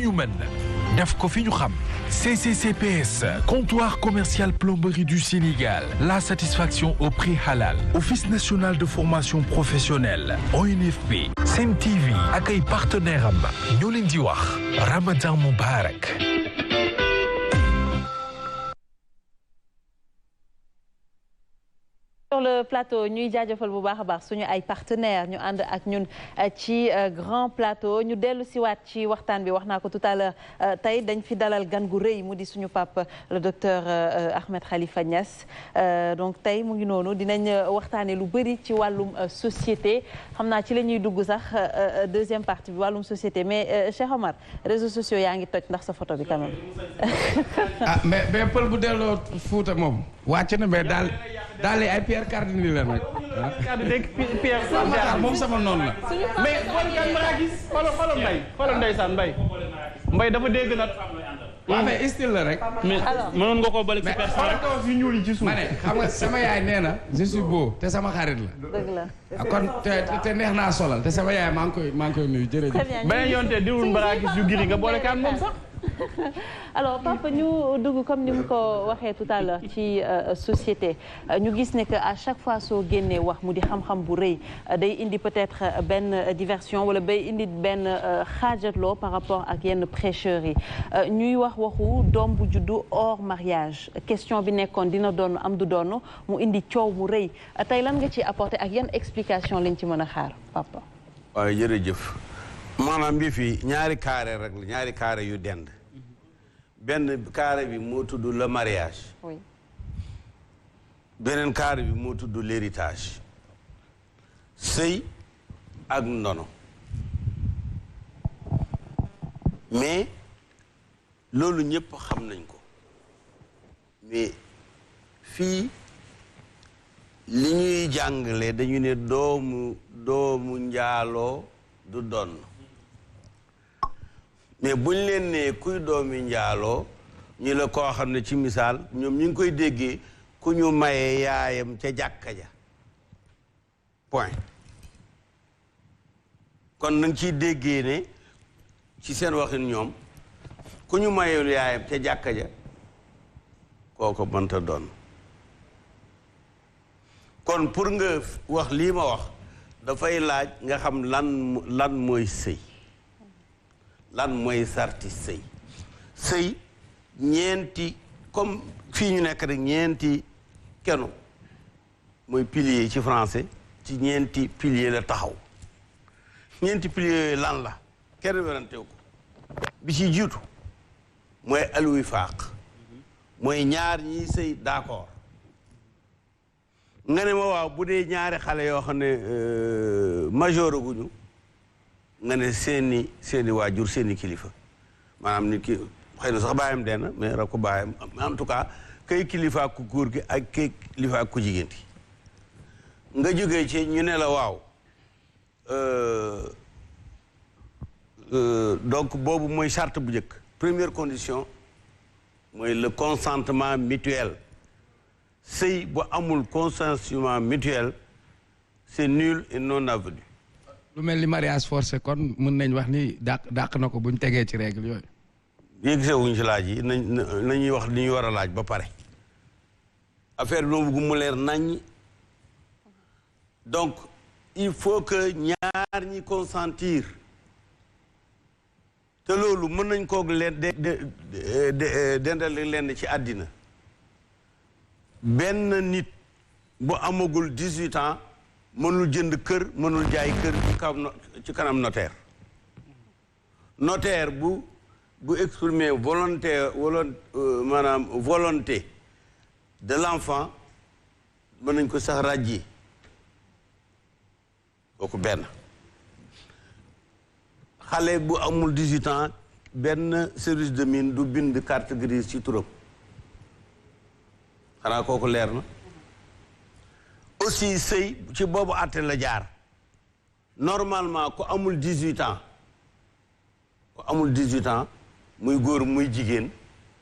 ñu mën def ko fi ñu xam CCCPS comptoir commercial plomberie du Sénégal la satisfaction au prix halal office national de formation professionnelle ONFP Sen TV ak ay partenaires am ñoo leen di wax Ramadan Moubarak. Sur le plateau ñuy jaajëfal bu baax a baax suñu ay partenaires ñu ànd ak ñun ci grand plateau ñu dellu siwaat ci waxtaan bi wax naa ko tout à l'heure tey dañ fi dalal gan gu rëy mu di suñu papa le docteur Ahmed Khalifa Niass donc tey mu ngi noonu dinañ waxtaanee lu bëri ci wàllum société xam naa ci la ñuy dugg sax deuxième partie bi wàllum société mais Cheikh Omar réseaux sociaux yaa ngi toj ndax sa photo bi quand même. ah mais pël bu delloo Fuuta moom wàcc na mais daal ay Pierre Cardini la nag. Pierre moom sama noonu la. mais kan ma gis xoolal Mbaye dafa dégg nag. waaw mais style la rek. mais mënoon nga koo bale ci personne rek yu ñuul yi ci suuf. ma ne xam nga sama yaay nee na je suis beau te sama xarit la. dëgg la. kon te neex naa solal te sama yaay maa ngi koy nuyu jërëjëf. beneen yoon te diwul mbara gis yu giri nga boole kaan moom sax. alors papa ñu dugg comme ni mu ko waxee tout à l'heure ci société ñu gis ne que à chaque fois soo génnee wax mu di xam-xam bu rëy day indi peut-être benn diversion wala bay indi benn xaajatloo par rapport ak yenn prêcheurs yi ñuy waxu doom bu juddu hors mariage question bi nekkoon dina doon am du doon mu indi coow mu rëy tey lan nga ci apporter ak yan explication lañ ci mën a xaar papa. waaw jërëjëf maanaam bi fii ñaari carré rek la ñaari carré yu dend. benn carré bi moo tudd le mariage. oui. beneen carré bi moo tudd l'héritage. sëy ak ndono. mais loolu ñëpp xam nañ ko. mais fii li ñuy jàngale dañu ne doomu njaaloo du donn. mais buñ leen nee kuy doomi njaaloo ñu la koo xam ne ci misaal ñoom ñu ngi koy déggee ku ñu mayee yaayam ca jàkka ja point kon nañ ciy déggee ne ci seen waxin ñoom ku ñu mayee yaayam ca jàkka ja kooko mënta doon kon pour nga wax lii ma wax dafay laaj nga xam lan mooy sëy lan mooy sarti sëy ñeenti comme fii ñu nekk rek ñeenti kenu mooy pilier ci français ci ñeenti pilier la taxaw ñeenti pilier yooyu lan la kenn werantew ko bi ci jiitu mooy alwifaaq mooy ñaar ñiy sëy d'accord nga ne ma waaw bu dee ñaari xale yoo xam ne majeur guñu nga ne seeni waajur seeni kilifa maanaam nit ki xëy na sax baayam dee na mais rek ko baayam en tout cas kay kilifa ku góor gi ak kay kilifa ku jigéen gi nga jógee ci ñu ne la waaw donc boobu mooy charte bu njëkk première condition mooy le consentement mutuel sëy bu amul consentement mutuel c'est nul et non avenu. lu mel ni mariage forcé kon mën nañ wax ni dàq na ko buñ tegee ci règle yooyu. yéeg wuñ ci laaj yi nañuy wax li ñu war a laaj ba pare affaire bi moom bëgg mu leer nañ donc il faut que ñaar ñi consentir te loolu mën nañ koog leen dendal leen ci àddina benn nit bu amagul 18 ans mënul jënd kër mënul jaay kër ci kanam notaire bu exprimer volonté de l'enfant mën nañ ko sax ràjji kooku benn xale bu amul 18 ans benn service de mine du bind carte grise ci turam xanaa kooku leer na aussi sëy ci boobu àtte la jaar normalement ku amul 18 ans muy góor muy jigéen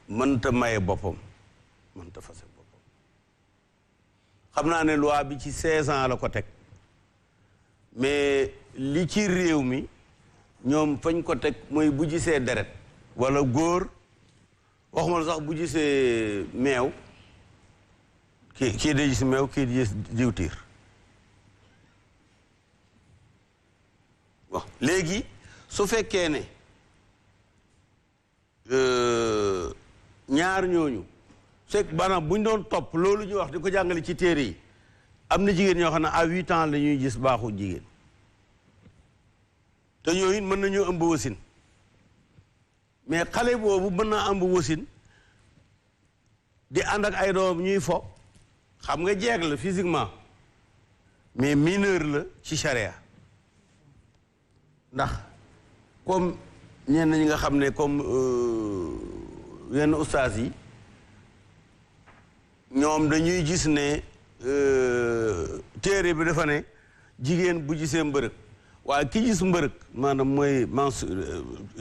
mënta maye boppam mënta fase boppam xam naa ne loi bi ci 16 ans la ko teg mais li ci réew mi ñoom fañ ko teg mooy bu gisee deret wala góor waxuma la sax bu gisee meew kii day gis meew kii di gis diwtiir wax léegi su fekkee ne ñaar ñooñu c'est maanaam bu ñu doon topp loolu ñuy wax di ko jàngale ci téere yi am na jigéen ñoo xam ne à 8 ans la ñuy gis baaxu jigéen te ñooñu mën nañoo ëmb wasin mais xale boobu mën naa ëmb wasin di ànd ak ay doom ñuy fo xam nga jeeg la physiquement mais mineur la ci charia ndax comme ñenn ñi nga xam ne comme yenn ustaas yi ñoom dañuy gis ne téere bi dafa ne jigéen bu gisee mbërëg waaye ki gis mbërëg maanaam mooy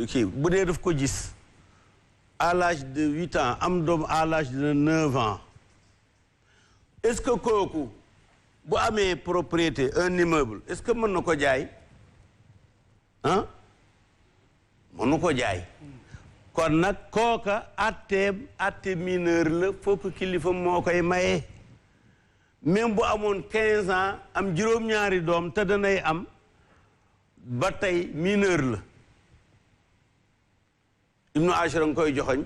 kii bu dee daf ko gis à l'âge de 8 ans am doom à l'âge de 9 ans est-ce que kooku bu amee propriété un immeuble est-ce que mën na ko jaay ah mënu ko jaay kon nag kooka atte mineur la fokk kilifa moo koy maye même bu amoon 15 ans am juróom-ñaari doom te danay am ba tey mineur la ibnu ashara nga koy joxoñ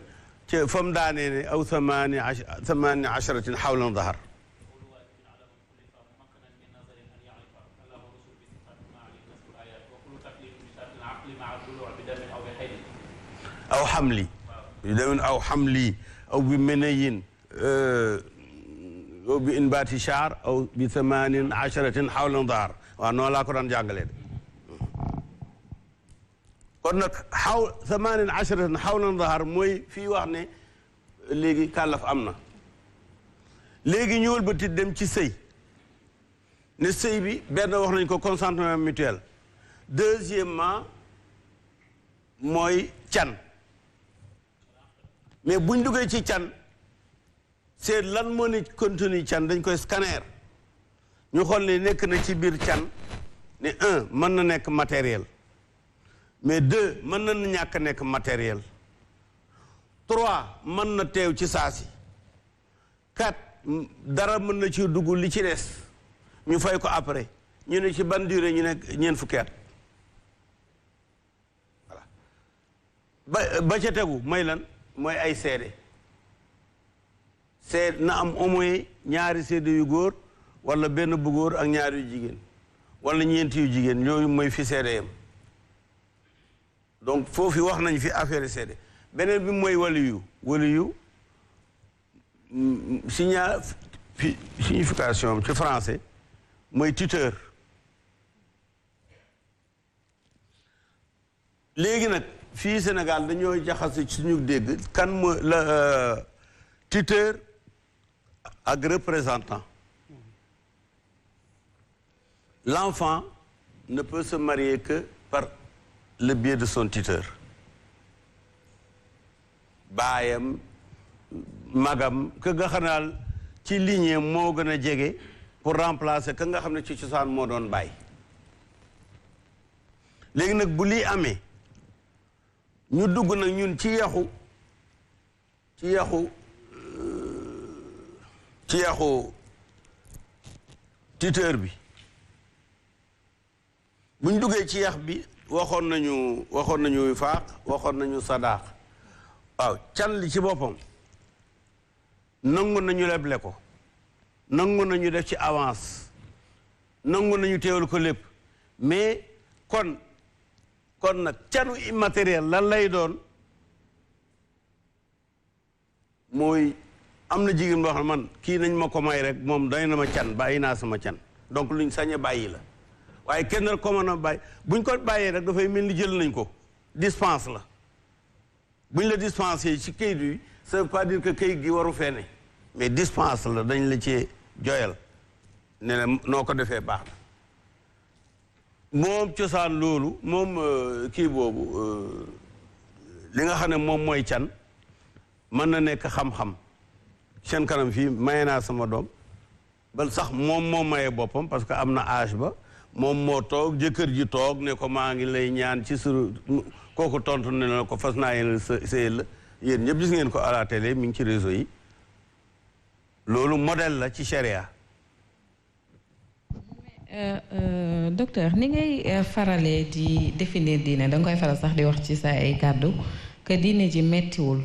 ci fa mu daanee ne aw thamaani asharatin xawlan dahar aw xamli demen aw xamli aw bi menayin aw bi inbaati shaar aw bi thamanin asharatin xawlan dahar waaw noonu laa ko daan jàngalee de kon nag thamanin asharatin xawlan dahar mooy fii wax ne léegi kàllaf am na léegi ñëwal ba ti dem ci sëy ne sëy bi benn wax nañ ko consentement mutuel deuxièmement mooy can mais buñ duggee ci can c'est lan moo ne contenu can dañ koy scanner ñu xool ne nekk na ci biir can ne un mën na nekk matériel mais deux mën na ñàkk nekk matériel trois mën na teew ci saasi quatre dara mën na ci dugg li ci des ñu fay ko après ñu ne ci ban durée ñu nekk ñeent fukki at voilà ba ca tegu mooy lan mooy ay seede seede na am au moins ñaari seede yu góor wala benn bu góor ak ñaari yu jigéen wala ñeenti yu jigéen yooyu mooy fi seede yam donc foofu wax nañ fi affaire seede beneen bi mooy waliyu signification ci français mooy tuteur léegi nag fii Sénégal dañoo jaxase ci suñu dégg kan mooy la tuteur ak représentant l'enfant ne peut se marier que par le biais de son tuteur baayam magam ka nga xam ne ci lignée moo gën a jege pour remplacer ka nga xam ne ci cosaan moo doon baay léegi nag bu lii amee ñu dugg nag ñun ci yaxu tuteur bi buñ duggee ci yax bi waxoon nañu faaq waxoon nañu sadaax waaw can li ci boppam nangu nañu leble ko nangu nañu def ci avance nangu nañu teewal ko lépp mais kon nag canu immatériel lan lay doon mooy am na jigéen boo xam ne man kii nañ ma ko may rek moom doy na ma can bàyyi naa sama can donc luñ sañ a bàyyi la waaye kenn ko mën a bàyyi buñ ko bàyyee rek dafay mel ni jël nañ ko dispense la buñ la dispensé ci kayit yi ça veut pas dire que kayit gi waru fee ne mais dispense la dañ la ci joyal ne na noo ko defee baax na moom cosaan loolu moom kii boobu li nga xam ne moom mooy can mën na nekk xam-xam seen kanam fii maye naa sama doom ba sax moom moo maye boppam parce que am na âge ba moom moo toog jëkkër ji toog ne ko maa ngi lay ñaan ci sur kooku tontu ne la ko fas naa yéen sëyal la yéen ñëpp gis ngeen ko à la télé mi ngi ci réseau yi loolu modèle la ci charia. Docteur ni ngay faralee di définir diine da nga koy faral sax di wax ci sa ay kàddu que diine ji mettiwul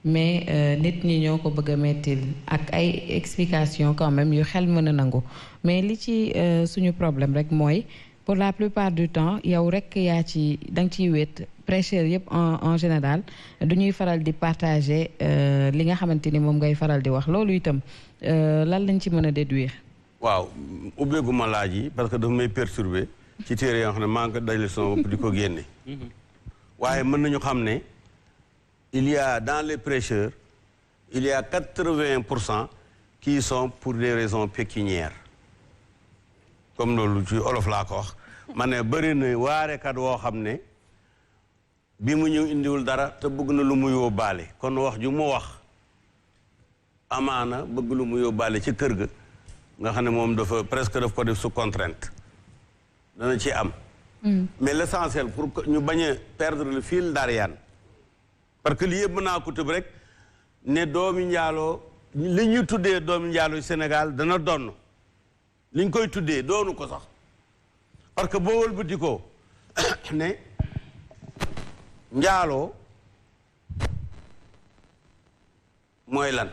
mais nit ñi ñoo ko bëgg a mettil ak ay explication quand même yu xel mën a nangu mais li ci suñu problème rek mooy pour la plupart du temps yow rek yaa ci da nga ciy wéet prêcheurs yëpp en général du ñuy faral di partager li nga xamante ni moom ngay faral di wax loolu itam lan lañ ci mën a déduire. waaw ubbeeguma laaj yi parce que dafa may perturber ci téere yoo xam ne maa ngi ko dajale sama bopp di ko génne. waaye mën nañu xam ne il y a dans les prêcheurs il y a 80% qui sont pour des raisons pécuniaires comme loolu ci olof laa ko wax. ma ne bëri na waarekat woo xam ne bi mu ñëw indiwul dara te bëgg na lu mu yóbbaale kon wax ju mu wax amaana bëgg lu mu yóbbaale ci kër ga. nga xam ne moom dafa presque daf ko def sous contrainte dana ci am. mais l'essentiel pour que ñu bañ a perdre le fil d'Ariane parce que lii yëpp mën naa ko tëb rek ne doomi njaaloo li ñu tuddee doomi njaaloo Sénégal dana donn li ñu koy tuddee doonu ko sax parce que boo wëlbati ko ne njaaloo mooy lan.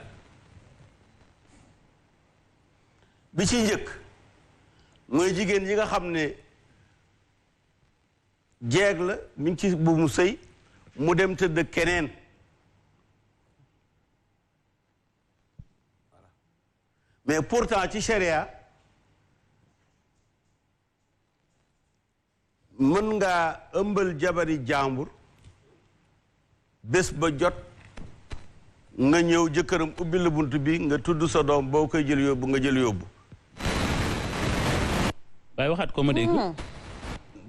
bi ci njëkk mooy jigéen yi nga xam ne jeeg la mi ngi ci bu mu sëy mu dem tëdd keneen mais pourtant ci charia mën ngaa ëmbal jabari jàmbur bés ba jot nga ñëw jëkkëram ubbi la bunt bi nga tudd sa doom boo koy jël yóbbu nga jël yóbbu. waaye waxaat ko ma dégg.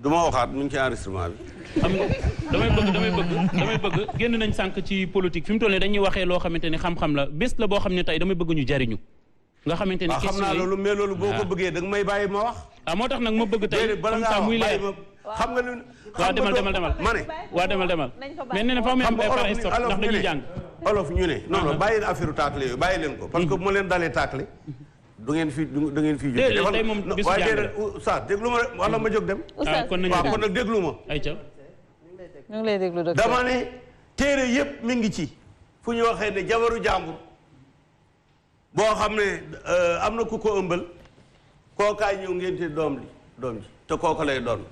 du ma waxaat mu ngi ci enregistrement bi. xam nga damay bëgg génn nañ sànq ci politique fi mu toll nii dañuy waxee loo xamante ni xam-xam la bés la boo xam ne tey damay bëgg ñu jariñu. nga xamante ni xam naa loolu mais loolu boo ko bëggee da nga may bàyyi ma wax. moo tax nag ma bëgg tey comme ça muy leer xam nga lu. waaw demal ma ne. waaw demal mais nee na fa mu am ay par stop ndax dañuy jàng. olof ñu ne non non bàyyi leen affaire tàkkale yooyu bàyyi leen ko. parce que bu ma leen dalee tàkkale. du ngeen fi jóg. déedéet tey moom bisu jàng la waaye déedéet saa déglu ma rek wala ma jóg dem. kon nag déglu ma. ayca. ñu ngi lay déglu docteur. dama ne téere yëpp mi ngi ci. fu ñu waxee ne jabaru jàmbur boo xam ne am na ku ko ëmbal kookaay ñëw ngénte doom ji te kooka lay doon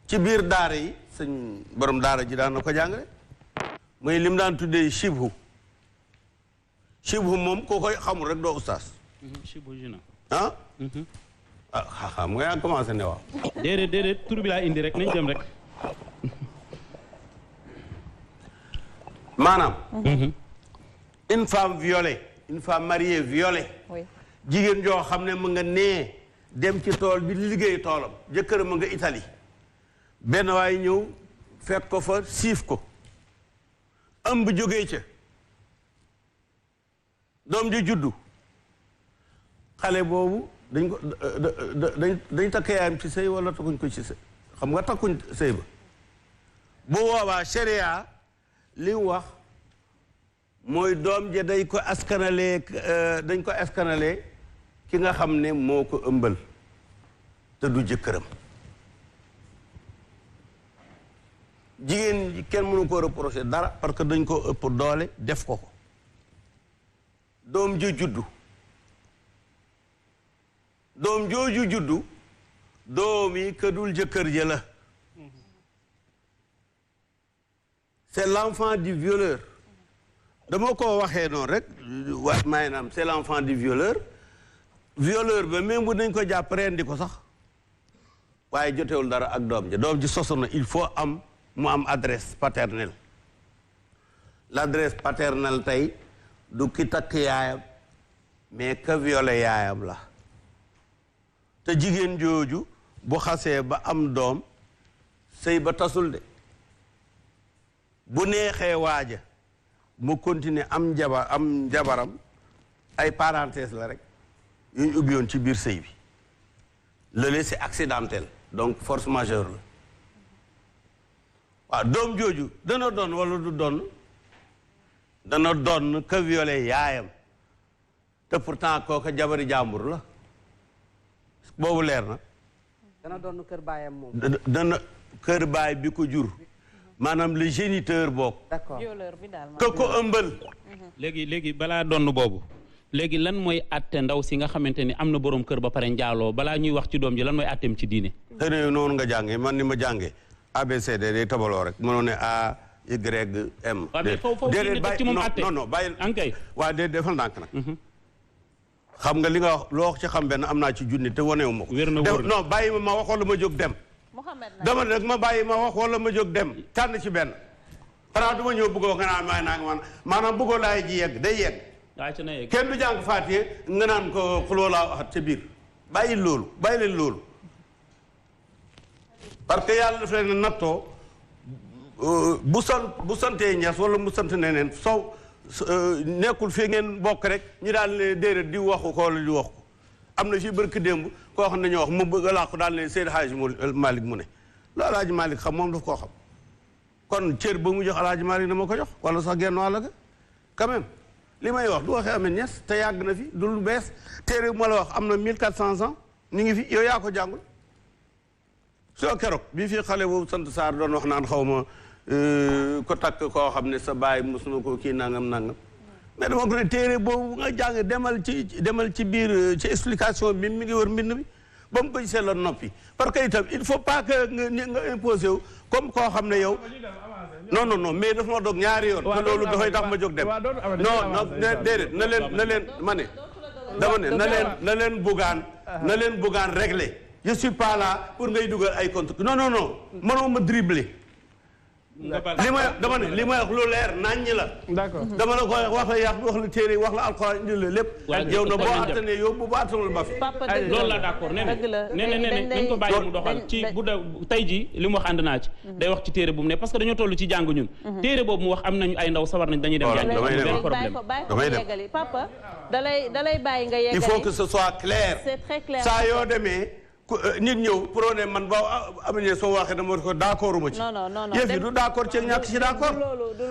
ci biir daara yi sëñ borom daara ji daan na ko jàngale mooy lim daan tuddee shibhu moom koo koy xamul rek doo ustaas ah xam nga yaa commencé ne waaw déedéet tur bi laa indi rek nañ dem rek maanaam une femme violée une femme mariée violée jigéen joo xam ne mu nga nee dem ci tool bi liggéey toolam jëkkër ma nga Italie benn waay ñëw fekk ko fa siif ko ëmb jógee ca doom ji juddu xale boobu dañ ko dañ takk yaayam ci sëy wala takkuñ ko ci sëy xam nga takkuñ sëy ba bu boobaa sharia li mu wax mooy doom ja dañ ko askanalee ki nga xam ne moo ko ëmbal te du jëkkëram jigéen kenn mënu ko reprocher dara parce que dañ ko ëpp doole def ko doom ju juddu doom jooju juddu doom yi këdul jëkkër ja la c'est l'enfant du violeur dama ko waxee noonu rek maanaam c'est l'enfant du violeur ba même bu nañ ko jàpp rendi ko sax waaye jotewul dara ak doom ji sosu na il faut mu am adresse paternelle l'adresse paternelle tey du ki takk yaayam mais que violé yaayam la te jigéen jooju bu xasee ba am doom sëy ba tasul de bu neexee waaja mu continuer am jabaram ay parenthèse la rek yu ñu ubbi woon ci biir sëy bi lële c'est accidentel donc force majeure la waaw doom jooju dana doon wala du doon dana doon ka violé yaayam te pourtant kooka jabari jàmbur la boobu leer na dana doon kër baayam moom. dana kër baay bi ko jur maanaam le géniteur bokk. d'accord violeur bi daal ka ko ëmbal. léegi balaa donn boobu léegi lan mooy àtte ndaw si nga xamante ni am na borom kër ba pare njaaloo balaa ñuy wax ci doom ji lan mooy àtteem ci diine. xëy na noonu nga jàngee man ni ma jàngee ABCD day tabaloo rek mënoo ne A Y M. waaw mais foofu ci moom àtte non bàyyi. ankay waaw déedéet defal ndànk nag. xam nga li nga wax loo wax ci xam benn am naa ci junni te wanewu ma ko. wér na wóor non bàyyi ma wax wala ma jóg dem. dama rek ma bàyyi ma wax wala ma jóg dem tànn ci benn. xanaa du ma ñëw bëggoo nga naan maay naa man maanaam bëggoo laay ji yegg day yegg. waa ci na yegg kenn du jàng Faatiha nga naan ko xuloo laa waxat ca biir bàyyi loolu bàyyi leen loolu. parce que yàlla daf leen nattoo bu santee ñes wala mu sant neneen sow nekkul fii ngeen bokk rek ñu daal ne déedéet di waxu ko wala di wax ko am na fii barki démb koo xam ne ñoo wax mu bëgg a làqu daal ne Seydi Hadji Malick mu ne lu Alaaji Malick xam moom daf koo xam kon cër ba mu jox Alaaji Malick dama ko jox wala sax genn wàll ga quand même li may wax du waxee amee ñes te yàgg na fi du lu bees téere bu ma la wax am na 1400 ans ñu ngi fi yow yaa ko jàngul soo keroog bii fii xale boobu sant Sarr doon wax naan xaw ma ko takk koo xam ne sa baay mos na ko kii nangam mais dama ko ne téere boobu nga jàng demal ci biir ci explication bi mi ngi wër mbind bi ba mu ko gisee la noppi parce que itam il faut pas que nga imposé wu comme koo xam ne yow non mais dafa ma dog ñaari yoon te loolu dafay tax ma jóg dem non déedéet na leen ma ne dama ne na leen buggaan réglé je suis pas là pour ngay dugal ay compte non mënoo ma dribbler dama ne li may wax lu leer naññ la. d'accord dama la koy wax la yàq wax la téere wax la alxuraan indi la lépp. yow na boo attanee yow bu attanul ba fi. loolu la d'accord nee nañ ko bàyyi mu doxal ci bu da tey ji li mu wax ànd naa ci. day wax ci téere bu mu ne parce que dañoo toll ci jàng ñun. téere boobu mu wax am nañu ay ndaw sawar nañ dañuy dem jàng. benn problème damay dem papa dalay bàyyi nga yeggali. il faut que ce soit clair. c'est très clair saa yoo demee. nit ñëw pour ne man ba amee soo waxee dama ko d'accord ma ci. non yëf yi du d'accord ci ñàkk ci d'accord.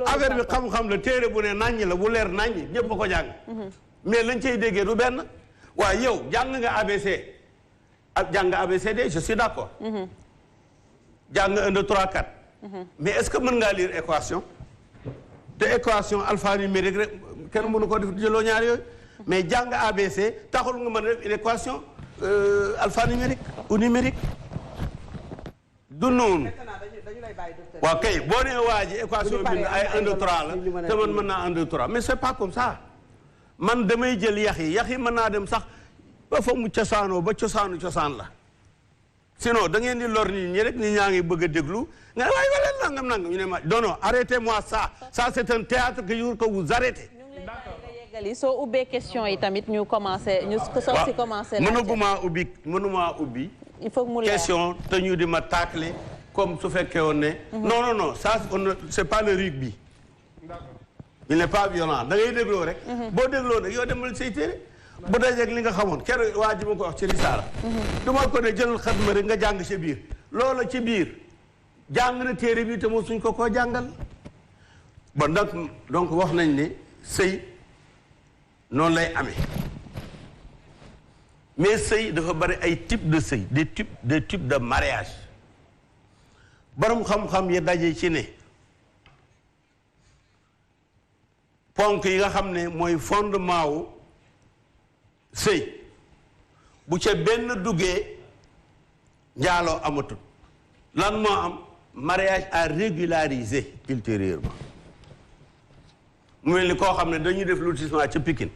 affaire bi xam-xam la téere bu ne naññi la bu leer naññi ñëpp ko jàng. mais lañ cay déggee du benn. waaye yow jàng nga ABC ak jàng nga ABCD je suis d'accord. jàng nga 1 2 3 4. mais est-ce que mën ngaa lire équation. te équation alphanumérique rek kenn mënu ko def jëloo ñaar yooyu. mais jàng ABC taxul nga mën a def une équation. alphanumérique ou numérique du noonu waaw kay boo nee waa ji équation bi ay 1 2 3 la te man mën naa 1 2 3 mais c'est pas comme ça man damay jël yax yi mën naa dem sax ba fa mu cosaanoo ba cosaan la sinon da ngeen di lor nit ñi rek nit ñaa ngi bëgg a déglu nga ne waaye wala nangam ñu ne ma non arrêtez-moi ça c'est un théâtre que vous arrêtez. soo ubbee question yi tamit ñu commencé ñu soo si commencé mënumaa ubbi il faut mu leer question te ñu di ma tacler comme su fekkee woon ne non ça c'est pas le rugby il n'est pas violent da ngay dégloo rek boo dégloo nag yow demal say téere bu dajeeg li nga xamoon keroog waa ji ma ko wax ci risaala du ma ko ne jëlal xatma rek nga jàng ci biir loola ci biir jàng na téere bi te moo suñ ko koo jàngal bon donc wax nañ ne sëy noonu lay amee mais sëy dafa bari ay type de sëy des types de mariage borom xam-xam yi daje ci ne ponk yi nga xam ne mooy fondement wu sëy bu ca benn duggee njaaloo amatul lan moo am mariage à régulariser ultérieurement mu mel ni koo xam ne dañuy def lotissement ca Pikine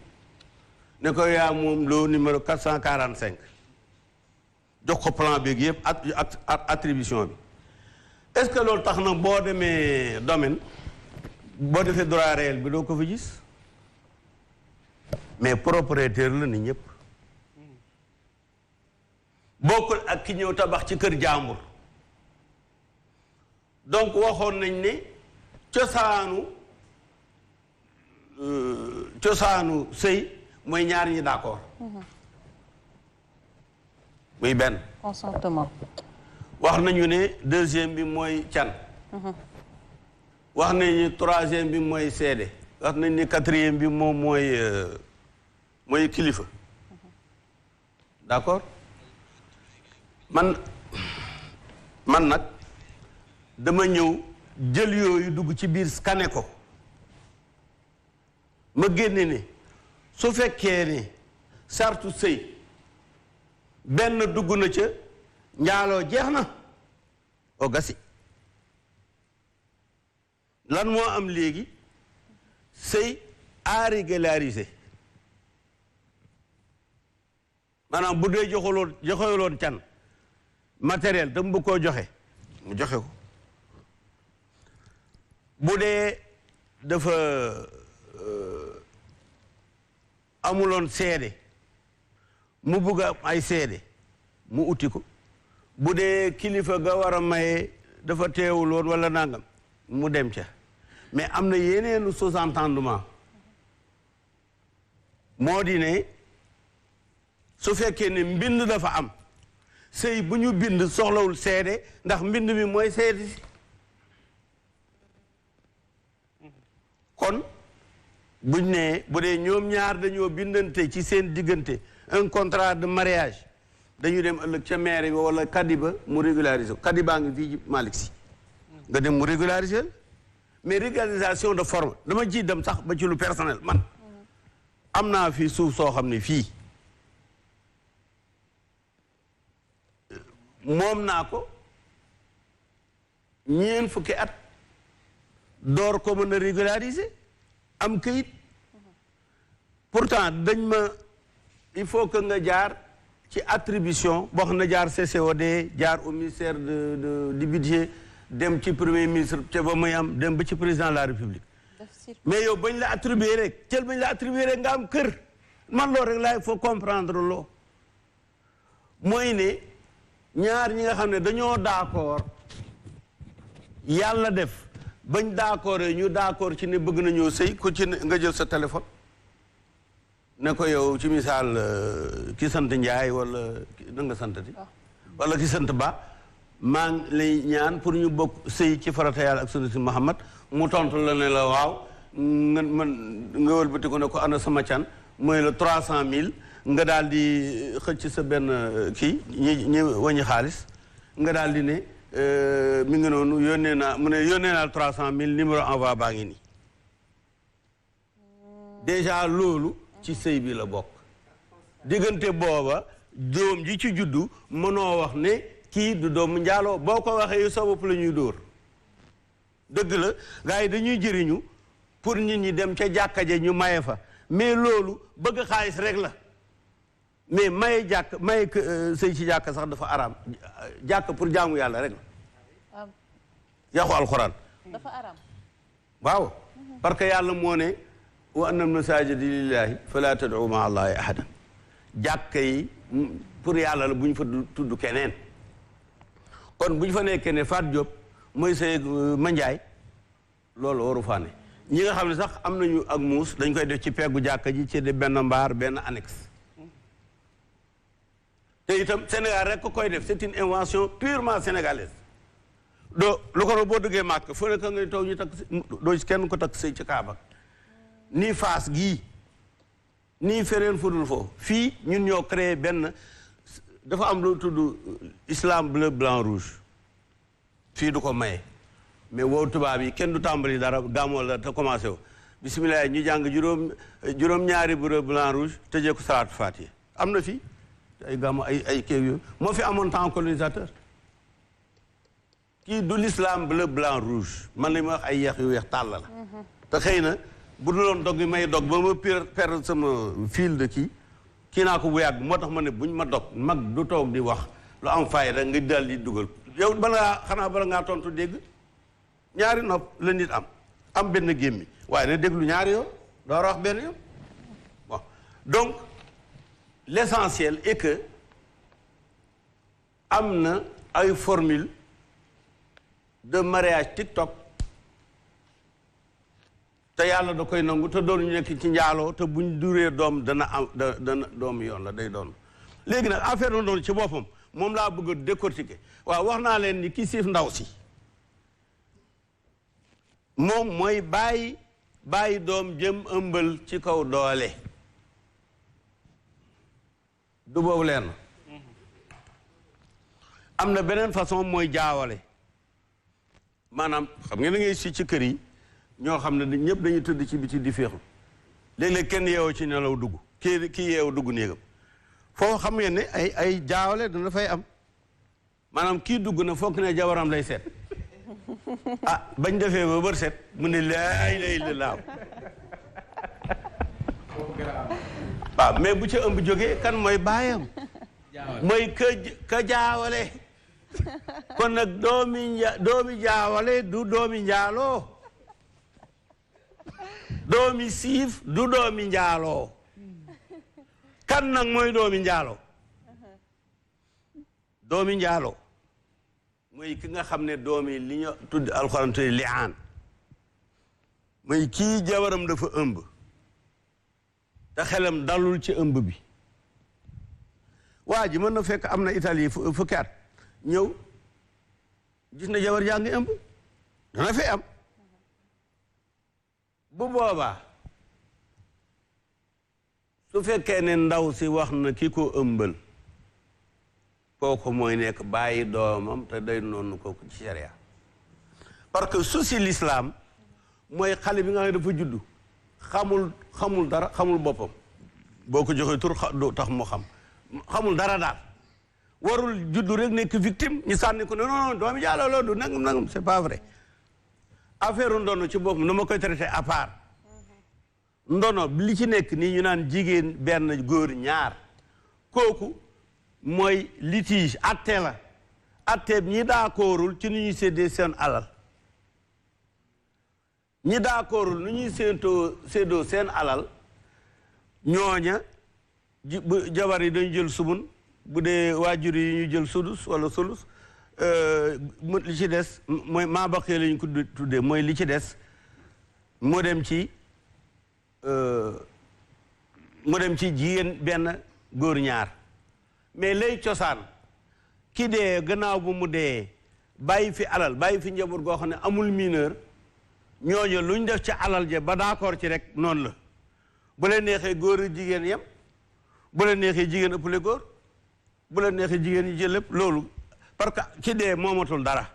ne ko yaa moom loo numéro 445 jox ko plan beeg yëpp ak attribution bi est-ce que loolu tax na boo demee domaine boo defee droit réel bi doo ko fa gis mais propriétaire la ni ñëpp bokkul ak ki ñëw tabax ci kër jàmbur donc waxoon nañ ne cosaanu sëy mooy ñaar ñi d'accord muy benn. consentement. wax nañu ne deuxième bi mooy can. wax nañu ne troisième bi mooy seede. wax nañu ne quatrième bi moom mooy kilifa. d'accord man nag dama ñëw jël yooyu dugg ci biir scanner ko ma génne ne su fekkee ne sartu sëy benn dugg na ca njaaloo jeex na o gasi lan moo am léegi sëy à régulariser maanaam bu dee joxeloon can matériel te mu bëgg koo joxe mu joxe ko bu dee dafa amuloon seede mu bëgg am ay seede mu uti ko bu dee kilifa ga war a maye dafa teewuloon wala nangam mu dem ca mais am na yeneenu sous-entendement moo di ne su fekkee ne mbind dafa am sëy bu ñu bind soxlawul seede ndax mbind mi mooy seede si kon buñ ne bu dee ñoom ñaar dañoo bindante ci seen diggante un contrat de mariage dañu dem ëllëg ca maire bi wala kadiba mu régulariser kadi baa ngi fii ci Malick Sy nga dem mu régulariser mais régularisation de forme dama ciy dem sax ba ci lu personnel man am naa fii suuf soo xam ne fii moom naa ko ñeent fukki at door ko mën a régulariser am këyit pourtant dañ ma il faut que nga jaar ci attribution boo xam ne jaar CCOD jaar au ministère du budget dem ci premier ministre ca ba muy am dem ba ci président de la république mais yow bañ la attribuer rek cël bañ la attribuer rek nga am kër man loolu rek laa il faut comprendre loo mooy ne ñaar ñi nga xam ne dañoo d'accord yàlla def bañ d'accord ñu d'accord ci ne bëgg nañoo sëy ku ci nga jël sa téléphone ne ko yow ci misaal ki sant Njaay wala na nga santati wala ki sant Ba maa ngi lay ñaan pour ñu bokk sëy ci farata yàlla ak sunnati Muhammad mu tontu la ne la waaw nga wëlbati ko ne ko ana sama can mooy la 300 000 nga daal di xëcc sa benn kii ñi wañi xaalis nga daal di ne mi ngi noonu yónnee naa 300 000 numéro envoi baa ngi nii déjà loolu ci sëy bi la bokk diggante booba doom ji ci juddu mënoo wax ne kii du doomu njaaloo boo ko waxee yu sa bopp la ñuy dóor dëgg la gars yi dañuy jëriñu pour nit ñi dem ca jàkka ja ñu maye fa mais loolu bëgg xaalis rek la mais maye sëy ci jàkka sax dafa araam jàkka pour jaamu yàlla rek la yaxu alxuraan dafa araam waaw parce que yàlla moo ne wa anna masaajida lillaahi falaa tad'u ma'a allaahi ahadan jàkka yi pour yàlla la bu ñu fa tudd keneen kon bu ñu fa nekkee ne Faat Diop mooy say manjaay loolu waru faa ne ñi nga xam ne sax am nañu ak muus dañ koy def ci peggu jàkka ji ci de benn mbaar benn annexe te itam Sénégal rek ko koy def c'est une invention purement sénégalaise doo lu ko boo duggee màkk foo nekk nga taw ñu takk doo kenn ko takk sëy ci Kaaba nii Fass gii nii fereen fudul foofu fii ñun ñoo créé benn dafa am lu tudd islam bleu blanc rouge fii du ko maye mais wow tubaab yi kenn du tàmbali dara gàmmoo la te commencé wu bisimilah ñu jàng juróom-ñaari bleu blanc rouge tëjee ko salaatu faatiha am na fii ay gàmmo ay kii yooyu moo fi amoon temps colonisateur kii du l'islam bleu blanc rouge man la ma wax ay yeex yu weex tàll la te xëy na bu duloon dog bi may dog ba ma perdre sama fil de kii naa ko bu yàgg moo tax ma ne buñ ma dog mag du toog di wax lu am fayda nga dal di dugal yow bala ngaa tontu dégg ñaari nopp la nit am benn gémmi waaye na déglu ñaari yoon door wax benn yoon bon donc l'essentiel est que am na ay formule de mariage TikTok te yàlla da koy nangu te doon ñu nekk ci njaaloo te buñ duree doom dana am dana doom yoon la day doon léegi nag affaire la doon ci boppam moom laa bëgg a décortiquer waaw wax naa leen ni ki siif ndaw si moom mooy bàyyi doom jëm ëmbal ci kaw doole du boobu leen am na beneen façon mooy jaawale maanaam xam nga da ngay si ci kër yi ñoo xam ne ñëpp dañuy tëdd ci biti di féexlu léeg-léeg kenn yeewoo ci nelaw dugg kii yeewu dugg néegam foo xam ngeen ne ay jaawale dana fay am maanaam kii dugg na foog ne jabaram lay seet bañ defee ba bër set mu ne laay lay la laaw waaw mais bu ca ëmb jógee kan mooy baayam mooy ka jaawale kon nag doomi jaawale du doomi njaaloo doomi siif du doomi njaaloo kan nag mooy doomi njaaloo doomi njaaloo mooy ki nga xam ne doomi li ñu tudd alxuraan tudd li'aan mooy kii jabaram dafa ëmb te xelam dalul ci ëmb bi waa ji mën na fekk am na Italie fukki at ñëw gis na jabar jaa ngi ëmb dana fi am bu boobaa su fekkee ne ndaw si wax na ki ko ëmbal kooku mooy nekk bàyyi doomam te day noonu kooku ci sharia parce que souci l'islam mooy xale bi nga xam ne dafa juddu xamul dara xamul boppam boo ko joxee tur du tax mu xamul dara daal warul juddu rek nekk victime ñu sànni ko ne non doomi jaaloo loolu du nangam c'est pas vrai affaire ndono ci boppam na ma koy traité à part ndono li ci nekk nii ñu naan jigéen benn góor ñaar kooku mooy litige atte la atte ñi d'accordul ci nu ñuy séddee seen alal ñi d'accordul nu ñuy séddoo seen alal ñooña jabar yi dañu jël sumun bu dee waajur yi ñu jël sudus wala sulus li ci des mooy maa baqee lañu ko tuddee mooy li ci des mu dem ci jigéen benn góor ñaar mais lay cosaan ki dee gannaaw bu mu dee bàyyi fi alal bàyyi fi njaboot goo xam ne amul mineur ñooñu luñ def ci alal je ba d'accord ci rek noonu la bu leen neexee góor jigéen yem bu leen neexee jigéen ëppale góor bu leen neexee jigéen yi jël lépp loolu parce que ki dee moomatul dara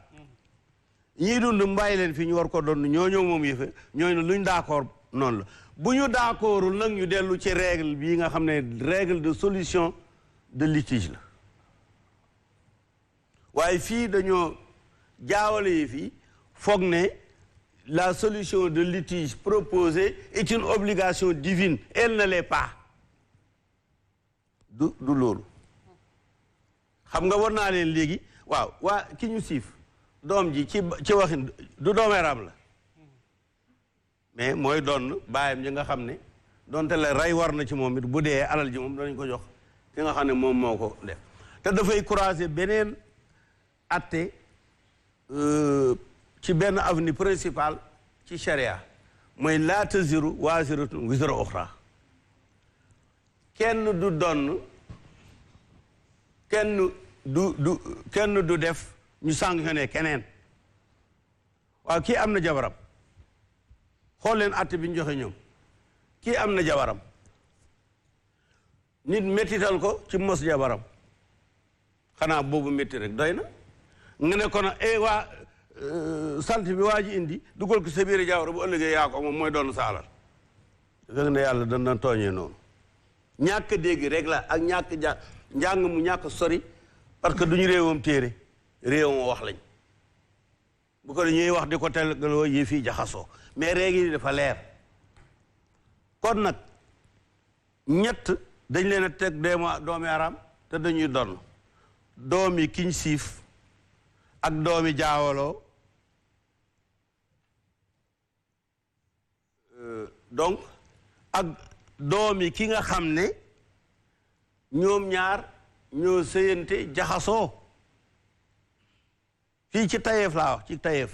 ñii dund mbàyyi leen fi ñu war ko doon ñooñoo moom yëfe ñooñu luñ d'accord noonu la bu ñu d'accordul nag ñu dellu ci règle bii nga xam ne règle de solution de litige la waaye fii dañoo jaawale yi fii foog ne la solution de litige proposée est une obligation divine elle ne l'est pas du loolu xam nga war naa leen léegi waaw waa ki ñu siif doom ji ci waxin du doomeeraam la mais mooy doon baayam ji nga xam ne donte la rey war na ci moom it bu dee alal ji moom danañ ko jox ki nga xam ne moom moo ko def te dafay croiser beneen atte ci benn avenue principale ci sharia mooy laa taziru waaziratun wizra uxra kenn du donn kenn du def ñu sanctionné keneen waaw kii am na jabaram xool leen atte bi ñu joxe ñoom kii am na jabaram nit méttital ko ci mos jabaram xanaa boobu métti rek doy na nga ne ko na waa sant bi waa ji indi dugal ko sa biir jawara bu ëllëgee yaa ko moom mooy doon sa alal fekk ne yàlla dana tooñee noonu ñàkk dégg rek la ak ñàkk njàng mu ñàkk sori parce que duñu réewam téere réewam wax lañ bu ko ñuy wax di ko telgaloo yi fii jaxasoo mais règle yi dafa leer kon nag ñett dañ leen a teg doomi araam te dañuy donn doomi kiñ siif ak doomi jaawaloo donc ak doomi ki nga xam ne ñoom ñaar ñoo sëyante jaxasoo fii ci tayeef laa wax ci tayeef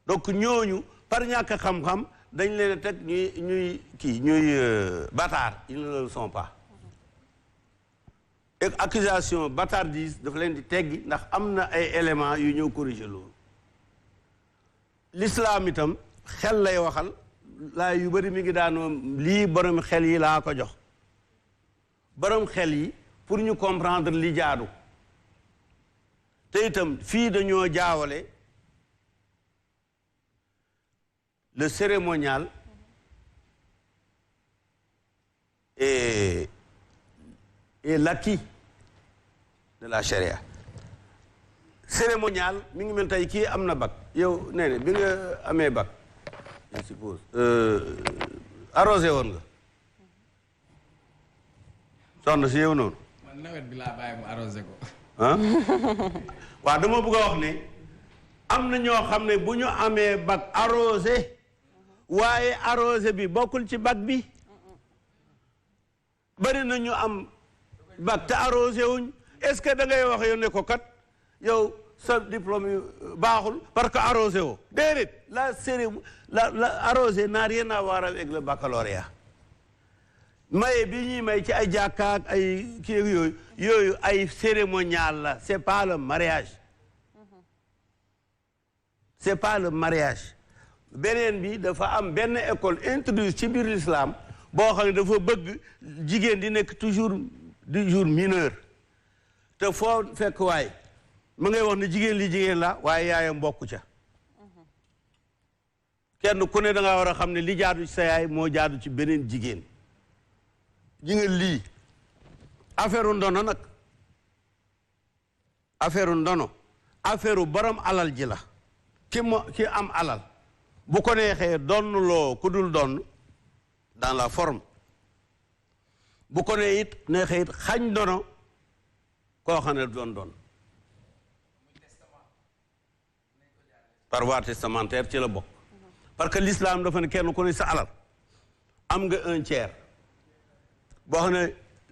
donc ñooñu par ñàkk xam-xam dañ leen a teg ñuy bataar ils ne le sont pas accusation bâtardise dafa leen di teggi ndax am na ay éléments yu ñëw corriger loolu l'islam itam xel lay waxal laa yu bëri mi ngi daanoo lii borom xel yi laa ko jox borom xel yi pour ñu comprendre li jaadu te itam fii dañoo jaawale le cérémonial et l'acquis de la charia. Cérémonial mi ngi mel tey kii am na bac yow nee na bi nga amee bac je suppose arrosé woon nga soxna si yow noonu. man nawet bi laa bàyyi mu arrosé ko. ah waaw dama bëgg a wax ne am na ñoo xam ne bu ñu amee bac arrosé waaye arrosé bi bokkul ci bac bi bari na ñu am bac te arrosé wuñ est-ce que da ngay wax yow ne ko kat yow sa diplôme yu baaxul parce que arrosé woo déedéet la arrosé n'a rien à voir avec le baccalauréat maye bi ñuy may ci ay jàkkaak ay kii yooyu ay cérémonial la c'est pas le mariage c'est pas le mariage beneen bi dafa am benn école introduite ci biir l'islam boo xam ne dafa bëgg jigéen di nekk toujours mineur te foo fekk waay mu ngay wax ne jigéen li jigéen la waaye yaayam bokku ca kenn ku ne da nga war a xam ne li jaadu ci sa yaay moo jaadu ci beneen jigéen ji nga lii affaire ndono nag affaire ndono affaire borom alal ji la ki am alal bu ko neexee donn loo ku dul donn dans la forme bu ko nee it neexee it xañ ndono koo xam ne doon par voie testamentaire ci la bokk parce que l'islam dafa ne kenn ku ne sa alal am nga 1/3 boo xam ne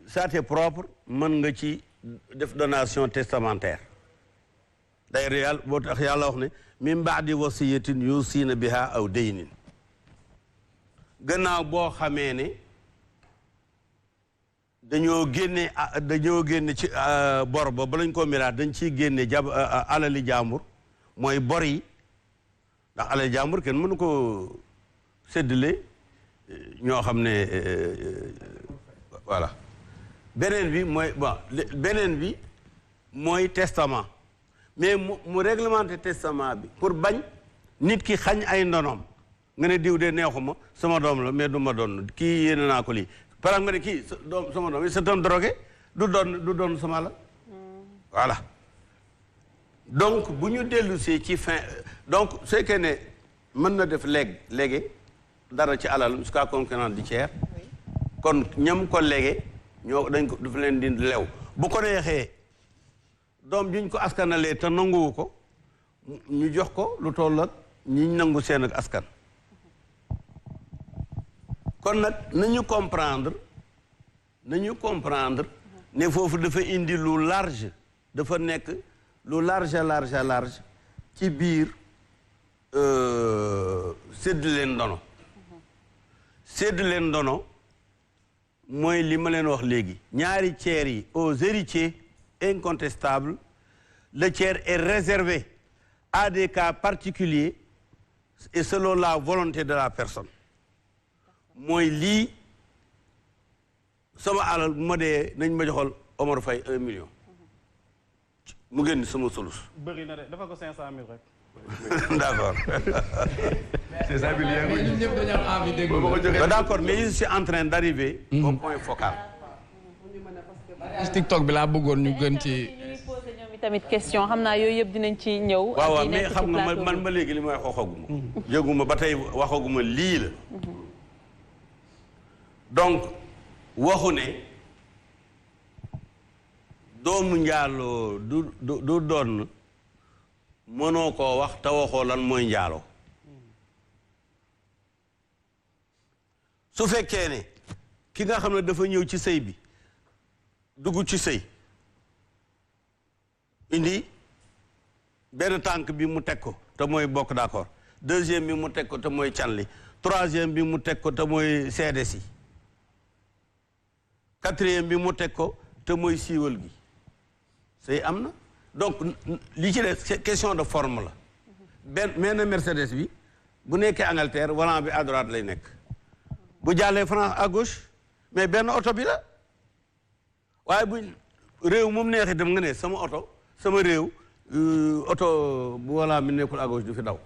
ça t'est propre mën nga ci def donation testamentaire d'ailleurs yàlla boo tax yàlla wax ne min ba'di wasiyatin yusiina biha aw daynin gannaaw boo xamee ne dañoo génne ci bor ba lañ ko miraat dañ ciy génne alali jàmbur mooy bor yi ndax alali jàmbur kenn mënu ko séddale ñoo xam ne voilà beneen bi mooy testament mais mu réglementé testament bi pour bañ nit ki xañ ay ndonoom nga ne diw de neexuma sama doom la mais du ma doon kii yéene naa ko lii par exemple nga ne kii sama doom c'est un drogué du doon sama la voilà donc bu ñu dellusee ci fin donc c'est que ne mën na def léegi dara ci alal jusqu'à concurrence du tiers kon ñam ko léegi ñoo dañ ko dafa leen di lew bu ko neexee doom juñ ko askanalee te nanguwu ko ñu jox ko lu toll ak ñi nangu seen ak askan kon nag nañu comprendre ne foofu dafa indi lu large dafa nekk lu large ci biir sédd leen ndono mooy li ma leen wax léegi ñaari tiers yi aux héritiers incontestables le tiers est réservé à des cas particuliers et selon la volonté de la personne mooy lii sama alal bu ma dee nañ ma joxal Omar Faye 1 million mu génn sama solus bëri na de dafa ko 500 000 rek d'accord 500 000 ñun ñëpp dañu am envie dégg d'accord mais je suis en train d'arriver au point focal TikTok bi laa bëggoon ñu gën ci ñuy posé ñoom tamit question xam naa yooyu yëpp dinañ ci ñëw waaw mais xam nga man ba léegi li may waxaguma yëguma ba tey waxaguma lii la donc waxu ne doomu njaaloo du doon mënoo koo wax te waxoo lan mooy njaaloo su fekkee ne ki nga xam ne dafa ñëw ci sëy bi dugg ci sëy indi benn tànk bi mu teg ko te mooy bokk d'accord deuxième bi mu teg ko te mooy canli troisième bi mu teg ko te mooy seede si quatrième bi mu teg ko te mooy siiwal gi sëy am na donc li ci des question de forme la benn Mercedes bi bu nekkee Angleterre volant bi à droite lay nekk bu jàllee France à gauche mais benn oto bi la waaye bu réew moom neexee dem nga ne sama oto sama réew oto bu volant bi nekkul à gauche du fi daw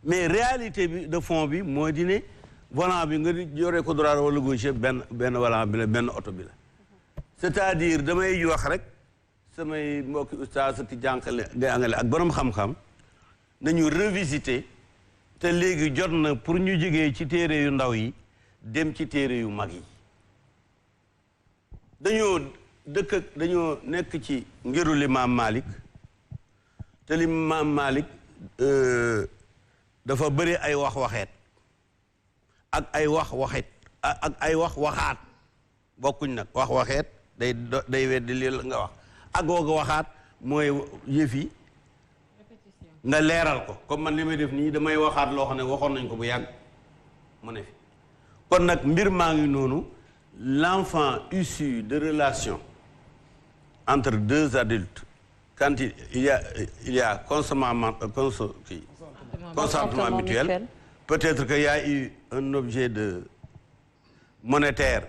mais réalité bi de fond bi mooy di ne volant bi nga yoree ko droit wala gauche benn volant bi la benn oto bi la c'est-à-dire damay wax rek samay mbokki oustaz ti jànqale ngay angale ak borom xam-xam nañu revisiter te léegi jot na pour ñu jógee ci téere yu ndaw yi dem ci téere yu mag yi dañoo nekk ci ngiru Limaam Malik te Limaam Malik dafa bëri ay waxeet ak ay waxeet ak ay waxaat bokkuñ nag waxeet day weddi li la nga wax ak waxaat mooy yëf yi nga leeral ko comme man li may def nii damay waxaat loo xam ne waxoon nañ ko bu yàgg mu ne fi kon nag mbir maa ngi noonu l'enfant issu de relations entre deux adultes quand il y a consentement mutuel peut-être qu'il y a eu un objet de monétaire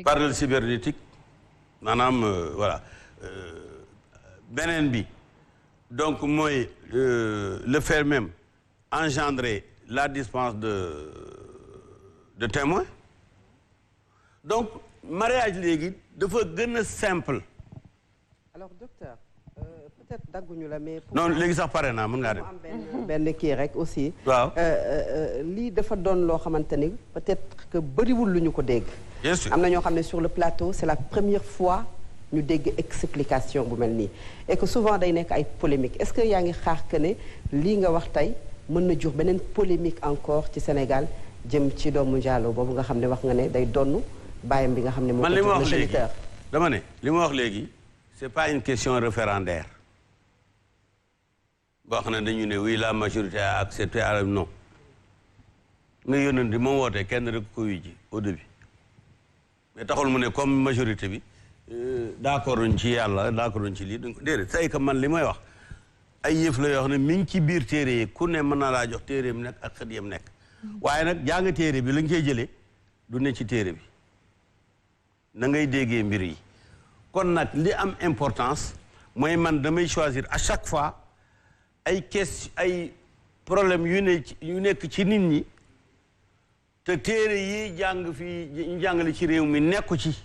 par le cybernétique maanaam voilà beneen bi donc mooy le fait même engendrer la dispense de témoins donc mariage léegi dafa gën a simple. alors docteur peut-être dagguñu la mais. non léegi sax pare naa mën ngaa dem. am benn kii rek aussi. waaw lii dafa doon loo xamante ni peut-être que bëriwul lu ñu ko dégg. bien sûr am na ñoo xam ne sur le plateau c'est la première fois ñu dégg explication bu mel nii et que souvent day nekk ay polémique est-ce que yaa ngi xaar que ne lii nga wax tey mën na jur beneen polémique encore ci Sénégal jëm ci doomu Diallo boobu nga xam ne wax nga ne day donnu bàyyam bi nga xam ne moo ko man li ma wax le léegi géniteur. dama ne li ma wax léegi c'est pas une question référendaire boo xam ne dañu ne oui la majorité a accepté non nga yónneen di moom wootee kenn rek ko wuy ji au début mais taxul mu ne comme majorité bi d'accord uñ ci yàlla d'accord uñ ci lii duñ ko déedéet c'est que man li may wax ay yëf la yoo xam ne mi ngi ci biir téere yi ku ne mën na laa jox téere yam nekk ak xët yam nekk waaye nag jàng téere bi la nga koy jëlee du ne ci téere bi na ngay déggee mbir yi kon nag li am importance mooy man damay choisir à chaque fois ay question ay problème yu nekk ci nit ñi te téere yi jàng fii ñu jàngale ci réew mi nekku ci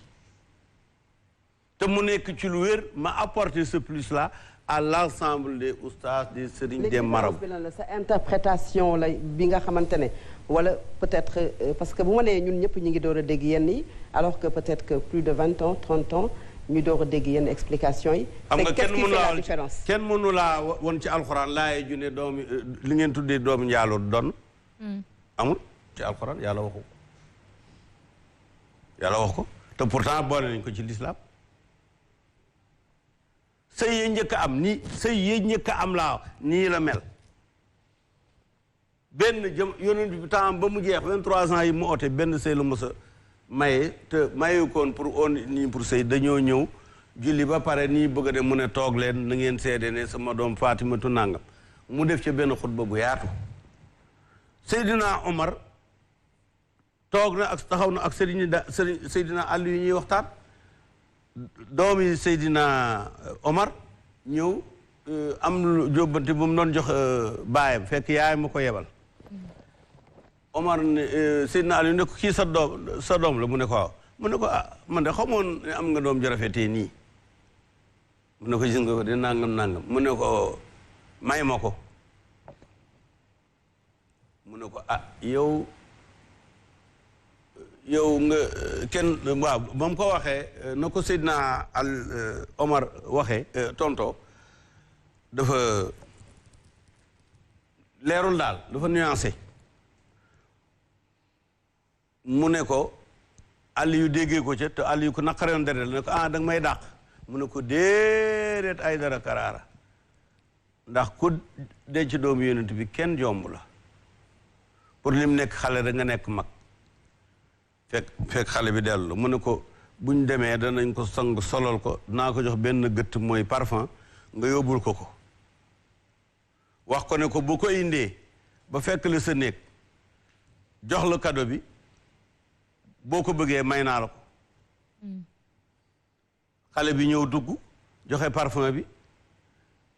te mu nekk ci lu wér ma apporter ce plus là à l'ensemble des oustas des sëriñ des marabouts bi la sa interprétation la bi nga xamante ne wala peut-être parce que bu ma nee ñun ñëpp ñu ngi door a dégg yenn yi alors que peut-être que plus de 20 ans 30 ans ñu door a dégg yenn explication yi. xam nga qu'est-ce qui fait la différence kenn mënu laa woon ci alxuraan laaye ju ne doomi li ngeen tuddee doomu njaaloo doon amul ci alxuraan yàlla wax ko te pourtant boole nañ ko ci l'islam sëy yee njëkk a am nii sëy yee njëkk a am laa nii la mel benn yonent bi temps ba mu jeex 23 ans yi mu oote benn sëy la mos a maye te maye koon pour on nii pour sëy dañoo ñëw julli ba pare nii bëgg a dem mu ne toog leen na ngeen seede ne sama doom Fatimatu nangam mu def ca benn xutba bu yaatu Seydina Omar toog na ak taxaw na ak Seydina Ali yu ñuy waxtaan doomi Seydina Omar ñëw am lu jóbbante bu mu doon jox baayam fekk yaay ma ko yebal Omar ne Seydina Ali ne ko kii sa doom la mu ne ko waaw mu ne ko ah man de xamoon ne am nga doom ju rafetee nii mu ne ko gis nga ko de nangam mu ne ko may ma ko mu ne ko ah yow nga kenn waaw ba mu ko waxee na ko Seydina Omar waxee tonto dafa leerul daal dafa nuancé mu ne ko Aliyu déggee ko ca te Aliyu ko naqareyoon deret la ne ko ah danga may dàq mu ne ko déedéet ay dara karaara ndax ku denc doomu yonent bi kenn jomb la pour lim nekk xale da nga nekk mag fekk xale bi dellu mu ne ko buñ demee danañ ko sang solal ko naa ko jox benn gëtt mooy parfum nga yóbbul ko ko wax ko ne ko bu ko indee ba fekk la sa néeg jox la cadeau bi boo ko bëggee may naa la ko xale bi ñëw dugg joxe parfum bi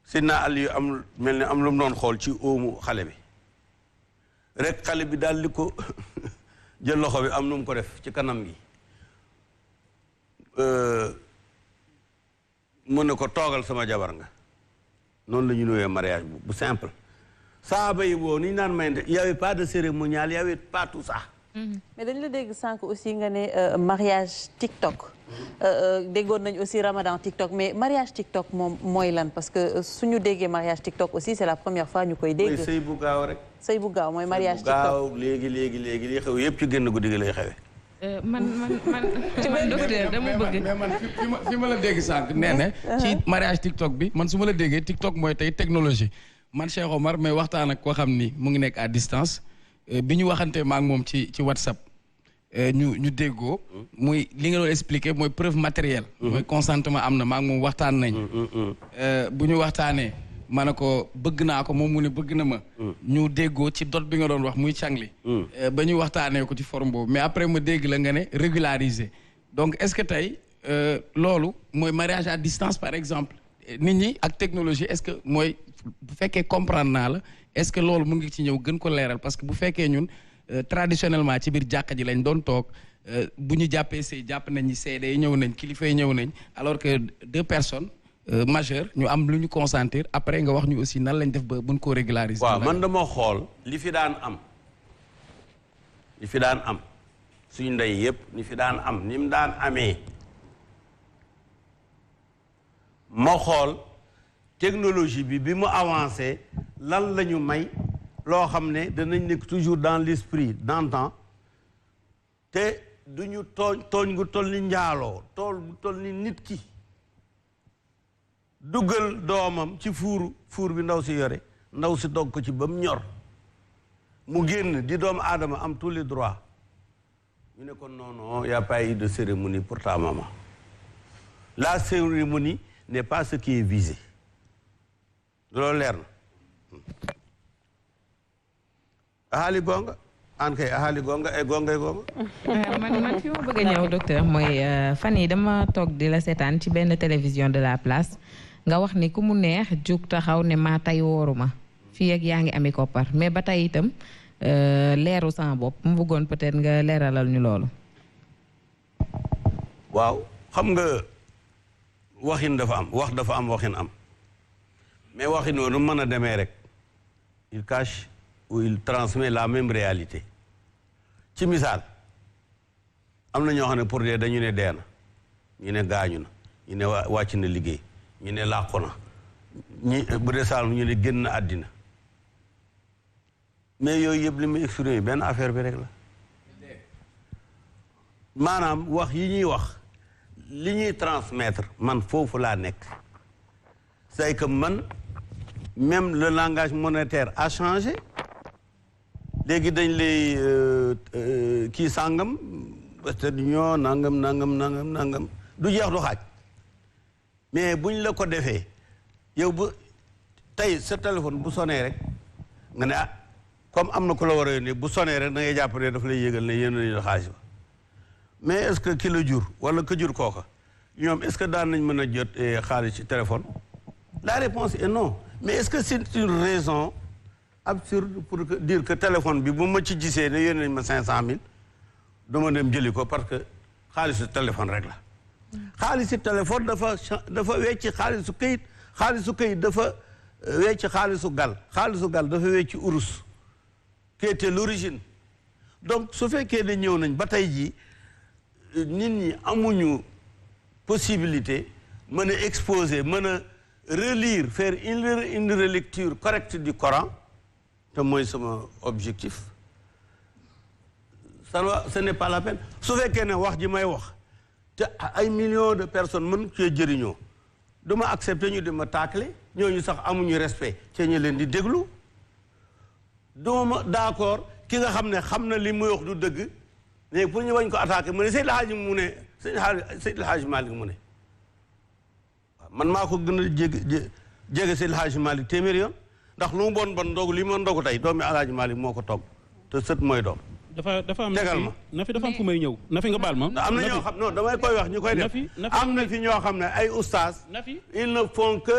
Seydina Aliyu am mel ni am lu mu doon xool ci óomu xale bi rek xale bi daal di ko jël loxo bi am nu mu ko def ci kanam gi mu ne ko toogal sama jabar nga noonu la ñu nuyee mariage bu simple saaba yi boo ni ñu naan mayante y avait pas de cérémonial y avait pas tout ça. mais dañu la dégg sànq aussi nga ne mariage TikTok déggoon nañ aussi Ramadan TikTok mais mariage TikTok moom mooy lan parce que suñu déggee mariage TikTok aussi c'est la première fois ñu koy dégg. mooy sëy bu gaaw rek. sëy bu gaaw mooy mariage TikTok gaaw léegi li xew yëpp ci génn guddi gi lay xewee. man docteur dama bëgg. mais man fi ma la dégg sànq nee na ci mariage TikTok bi man su ma la déggee TikTok mooy tey technologie man Cheikh Omar may waxtaan ak koo xam ni mu ngi nekk à distance bi ñu waxantee ma ak moom ci WhatsApp ñu déggoo muy li nga doon expliquer mooy preuve matérielle. mooy consentement am na ma ak moom waxtaan nañ bu ñu waxtaanee ma ne ko bëgg naa ko moom mu ne bëgg na ma. ñu déggoo ci dot bi nga doon wax muy cangli. ba ñu waxtaanee ko ci forme boobu mais après ma dégg la nga ne régulariser donc est-ce que tey loolu mooy mariage à distance par exemple nit ñi ak technologie est-ce que mooy bu fekkee comprendre naa la est-ce que loolu mu ngi ci ñëw gën ko leeral parce que bu fekkee ñun traditionnellement ci biir jàkka ji lañ doon toog bu ñu jàppee sëy jàpp nañ ni seede yi ñëw nañ kilifa yi ñëw nañ alors que 2 personnes. majeur ñu am lu ñu consentir après nga wax ñu aussi nan lañ def ba buñ ko régulariser. waaw man dama xool li fi daan am suñu ndey yëpp li fi daan am ni mu daan amee ma xool technologie bi mu avancé lan la ñu may loo xam ne danañ nekk toujours dans l'esprit d'antan te duñu tooñ gu toll ni njaaloo gu toll ni nit ki duggal doomam ci fuur bi ndaw si yore ndaw si dog ko ci ba mu ñor mu génn di doomu aadama am tous les droits ñu ne ko non y a pas eu de cérémonie pour ta maman la cérémonie n'est pas ce qui est visé loolu leer na ahaali gonga an kay ahaali gonga ay gongay gonga man fi ma bëgg a ñëw docteur mooy fan yi dama toog di la seetaan ci benn télévision de la place nga wax ni ku mu neex jug taxaw ne maa tey wooruma fii ak yaa ngi ami koppar mais ba tey itam leeru sama bopp mu bëggoon peut-être nga leeralal ñu loolu. waaw xam nga waxin dafa am waxin am mais waxin noonu mën a demee rek il cache ou il transmet la même réalité ci misaal am na ñoo xam ne pour dee dañu ne dee na ñu ne gaañu na ñu ne wàcc na liggéey ñu ne làqu na bu dee Saalum ñu ne génn àddina mais yooyu yëpp li muy exprimé benn affaire bi rek la maanaam wax yi ñuy wax li ñuy transmettre man foofu laa nekk c'est que man même le langage monétaire a changé léegi dañ lay kii sàngam Western Union nangam du jeex du xaaj mais buñ la ko defee yow bu tey sa téléphone bu sonné rek nga ne ah comme am na ku la war a yónnee bu sonné rek da ngay jàpp ne daf lay yëgal ne yéen nañu xaalis ba mais est-ce que ki la jur wala ka jur kooka ñoom est-ce que daan nañ mën a jot xaalis ci téléphone la réponse est non mais est-ce que c'est une raison absurde pour dire que téléphone bi bu ma ci gisee ne yónnee nañ ma 500000 dama dem jëli ko parce que xaalisu téléphone rek la xaalisu téléphone dafa wecci xaalisu këyit dafa wecci xaalisu gal dafa wecci urus qui était l'origine donc su fekkee ne ñëw nañ ba tey jii nit ñi amuñu possibilité mën a exposer mën a relire faire une relecture correcte du Coran te mooy sama objectif ce n'est pas la peine su fekkee ne wax ji may wax te ay millions de personnes mën cee jëriñoo du ma accepter ñu di ma taakale ñooñu sax amuñu respect ci ñu leen di déglu duma d'accord ki nga xam ne xam na li muy wax du dëgg léegi pour ñu wañ ko attaqué mu ne Seydi El Hadji mu ne Seydi El Hadji Malick mu ne man maa ko gën a jege Seydi El Hadji Malick téeméeri yoon ndax lu mu bon ndogu li ma ndogu tey doomi El Hadji Malick moo ko togg te sët mooy doom. dafa am tegal ma na fi dafa am fu may ñëw na fi nga baal ma. am na ñoo xam non damay koy wax ñu koy def am na fi ñoo xam ne ay oustaz. ils ne font que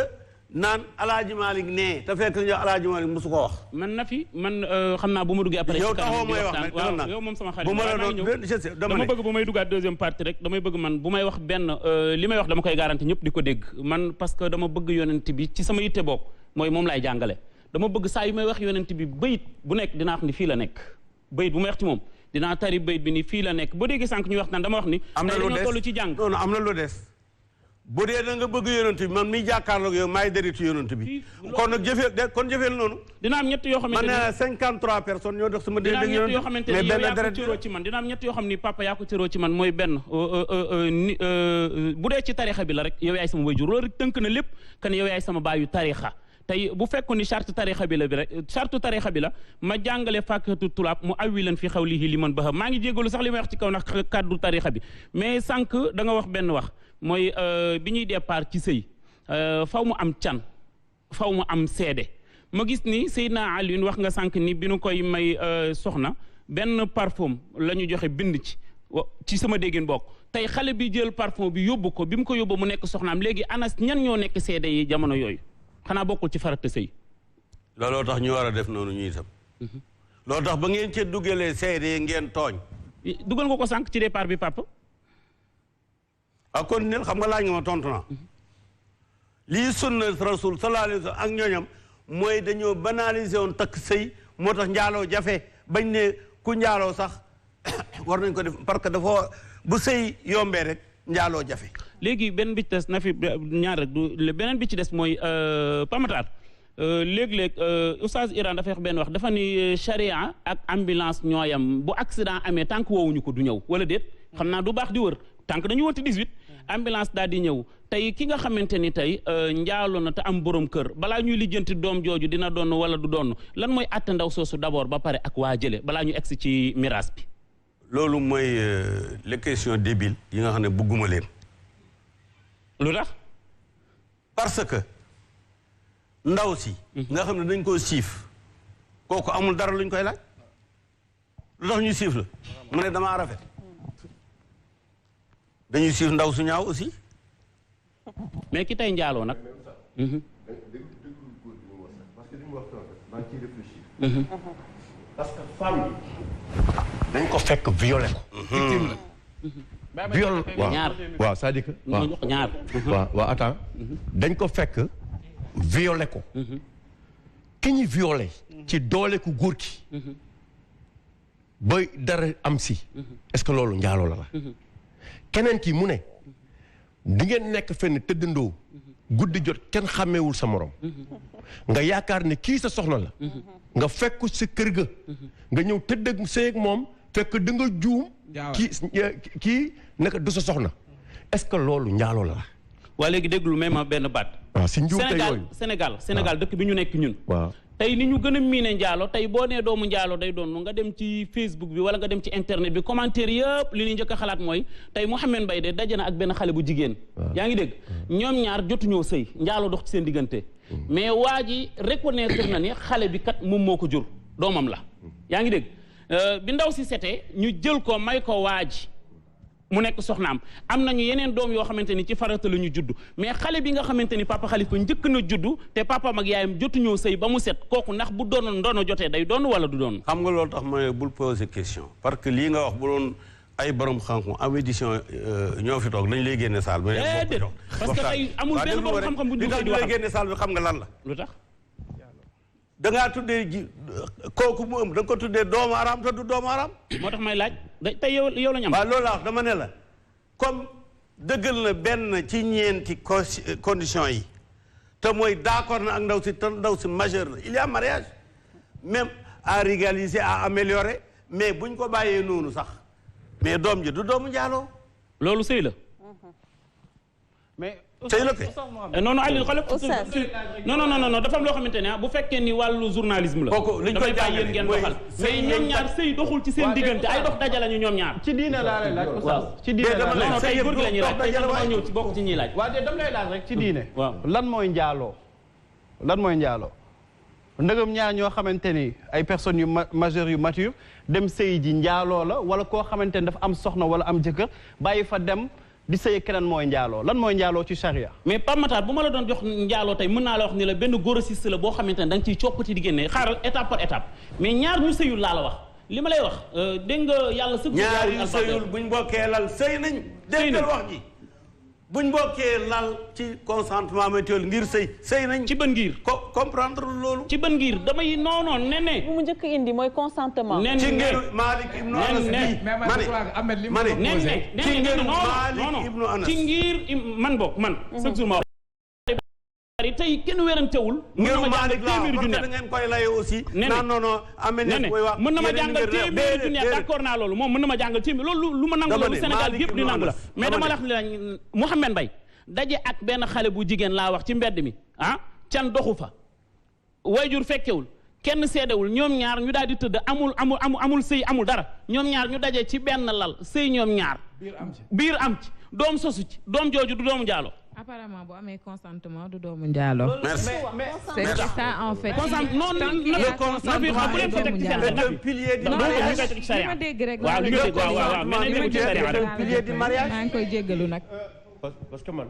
naan El Hadji Malick nee te fekk nañu El Hadji Malick mosu ko wax. man xam naa bu ma duggee après. yow taxaw may wax nag waaw yow moom sama xarit bu ma la doon dama bëgg bu may duggaat deuxième partie rek damay bëgg man bu may wax benn li may wax dama koy garanti ñëpp di ko dégg man parce que dama bëgg yonent bi ci sama yitte bokk mooy moom laay jàngale dama bëgg saa yu may wax yonent bi bayit bu nekk dinaa wax ni fii la nekk bayit bu may wax ci moom dinaa tari bayit bi ni fii la nekk boo déggee sànq ñuy wax naan dama wax ni am na lu des toll ci jàng non am na lu des bu dee da nga bëgg yonent bi man miy jàkkaarloog yow maay deritu yonent bi kon nag jëfeel noonu dina am ñett yoo xamante ne 53 personnes ñoo dox sama dégg ak ñett yoo xamante ni yow yaa ko cëroo ci man dina am ñett yoo xam ni papa yaa ko cëroo ci man mooy benn bu dee ci tarixa bi la rek yow yaay sama wayjur loolu rek tënk na lépp kan yow yaay sama baayu tarixa tey bu fekkoon ni charte tarixa bi la bi rek charte tarixa bi la ma jàngale fàkkatu tulaab mu awwi leen fi xawlihi li man ba maa ngi jégalu sax li may wax ci kaw ndax kàddu tarixa bi mais sànq da nga wax benn wax mooy bi ñuy départ ci sëy faw mu am can faw mu am seede ma gis ni Seydina Alioune wax nga sànq ni bi nu koy may soxna benn parfum la ñu joxe bind ci sama déggin bokk tey xale bi jël parfum bi yóbbu ko bi mu ko yóbbu mu nekk soxnaam léegi anas ñan ñoo nekk seede yi jamono yooyu xanaa bokkul ci farata sëy looloo tax ñu war a def noonu ñuy itam loolu tax ba ngeen ci dugalee seede yi ngeen tooñ dugal nga ko sànq ci départ bi papa kon nel xam nga laaj nga ma tontu na lii sunna rasul sallallahu alayhi wa sallam ak ñooñam mooy dañoo banaliser woon takk sëy moo tax njaaloo jafe bañ ne ku njaaloo sax war nañ ko def parce que dafa bu sëy yombee rek njaaloo jafe léegi benn bi ci des na fi ñaar rek du beneen bi ci des mooy pamatar léeg-léeg oustaz Iran dafay wax benn wax dafa ni charia ak ambulance ñooyam bu accident amee tànk woowuñu ko du ñëw wala déet xam naa du baax di wër tànk dañu wëti 18 ambulance daal di ñëw tey ki nga xamante ni tey njaaloo na te am borom kër balaa ñuy lijjanti doom jooju dina doon wala du doon lan mooy àtte ndaw soosu d'abord ba pare ak waa jële balaa ñu egsi ci miraas bi loolu mooy les questions débiles yi nga xam ne bugguma leen lu tax parce que ndaw si nga xam ne dañ koo siif kooku amul dara luñ koy laaj lu tax ñuy siif la mu ne damaa rafet dañuy siif ndaw su ñaaw aussi mais ki tey njaaloo nag parce que femme bi dañ ko fekk violé ko victime la viol waaw c'est-à-dire que ñaar waaw attends dañ ko fekk violé ko ki ñu violé ci doole ku góor ki ba dara am si est-ce que loolu njaaloo la keneen ki mu ne di ngeen nekk fenn tëddandoo guddi jot kenn xàmmeewul sa morom nga yaakaar ne kii sa soxna la nga fekk sa kër ga nga ñëw tëdd ak sëy ak moom fekk da nga juum kii naka du sa soxna est-ce que loolu njaaloo la waa léegi déglu même benn baat waaw si njuumte yooyu Sénégal dëkk bi ñu nekk ñun waaw tey ni ñu gën a miine njaalo tey boo nee doomu njaalo day doon nga dem ci Facebook bi wala nga dem ci internet bi commentaire yëpp li ñuy njëkk a xalaat mooy tey Mouhamed Mbaye de daje na ak benn xale bu jigéen yaa ngi dégg ñoom ñaar jotuñoo sëy njaalo dox ci seen diggante mais waa ji reconnaître na ni xale bi kat moom moo ko jur doomam la yaa ngi dégg bi ndaw si setee ñu jël ko may ko waa ji mu nekk soxnaam am nañu yeneen doom yoo xamante ni ci farata la ñu judd mais xale bi nga xamante ni papa Khalifa njëkk na judd te papa mag yaayam jotuñoo sëy ba mu set kooku ndax bu doon ndono jotee day doon wala du doon. xam nga loolu tax ma ne bul poser question parce que lii nga wax bu doon ay borom xam-xam am édition ñoo fi toog dañ lay génne saal bi. déedéet parce que tey amul benn borom xam-xam bu ñu koy di wax lay génne saal bi xam nga lan la. lu tax. da ngaa tuddee ji kooku mu ëmb da nga ko tuddee doomu aram te du doomu aram. moo tax may laaj tey yow la ñu am. waaw loolu laa wax dama ne la comme dëggal na benn ci ñeenti conditions yi te mooy d'accord na ak ndaw si te ndaw si majeur la il y a mariage même à régaliser à améliorer mais buñ ko bàyyee noonu sax mais doom ji du doomu njaaloo loolu sëy la. mais sëy la kay. non non Aliou xoolal non dafa am loo xamante ne bu fekkee ni wàllu journalisme la. kooku liñ koy bàyyi yéen ngeen doxal. mais ñoom ñaar sëy doxul ci seen diggante ay dox dajalañu ñoom ñaar. ci diine laa lay laaj. waaw ci diine laa lay laaj tey góor gi la ñuy laaj tey dama ñëw ci bokk ci ñuy laaj. waaw de dama lay laaj rek ci diine. waaw lan mooy njaaloo lan mooy njaaloo ndëgam ñaar ñoo xamante ni ay personnes yu majeures yu mature dem sëy ji njaaloo la wala koo xamante ni dafa am soxna wala am jëkkër bàyyi fa dem di sëy keneen mooy njaaloo lan mooy njaaloo ci charia. mais Pape Matar bu ma la doon jox njaaloo tey mën naa la wax ni la benn grossiste la boo xamante ne da nga ciy coppati di génne xaaral étape par étape mais ñaar ñu sëyul laa la wax li ma lay wax dégg nga yàlla sëg ñaar yu sëyul buñ bokkee lal sëy nañ déggal wax ji buñ bokkee lal ci consentement mutuel ngir sëy nañ ci ban ngir comprendre loolu ci ban ngir damay non ne bu mu njëkk indi mooy consentement ci ngir Malik ibnu Anas ci ngir Malik ibnu Anas ci ngir man bokk man chaque jour ma tey kenn wérantewul ngir Malik la parce que da ngeen koy laye aussi non amene koy wax mën na ma jàngal téeméeri junni d'accord naa loolu moom mën na ma jàngal téeméeri loolu lu ma nangu la lu Sénégal bi yëpp di nangu la mais dama la wax la Mouhamed Mbaye daje ak benn xale bu jigéen laa wax ci mbedd mi can doxu fa wayjur fekkewul kenn seedewul ñoom ñaar ñu daal di tëdd amul sëy amul dara ñoom ñaar ñu daje ci benn lal sëy ñoom ñaar biir am ci doom sosu ci doom jooju du doomu njaalo apparemment bu amee consentement du doomu njaaloo. merci c'est ça en fait. non le consentement bu leen ko teg ci seen le pilier du mariage li ma dégg rek. waaw li nga dégg waaw mais nañ ci sariya le pilier du mariage maa ngi koy jéggalu nag. parce que man.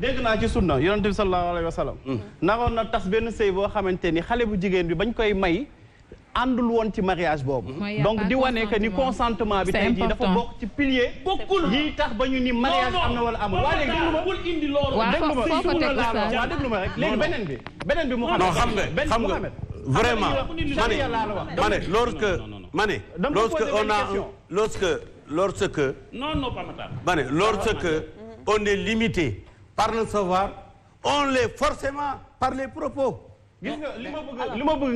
dégg naa ci sunna yonent bi sallallahu alayhi wa sallam. naroon na tas benn sëy boo xamante ni xale bu jigéen bi bañ koy may. àndul woon ci mariage boobu donc di wane que ni consentement bi tey jii dafa bokk ci pilier bokkul yi tax ba ñu ni mariage am na wala amul waa léegi déglu ma indi loolu waa déglu ma rek léegi beneen bi mu non xam nga vraiment ma ne lorsque on est limité par le savoir on l'est forcément par les propos gis nga li ma bëgg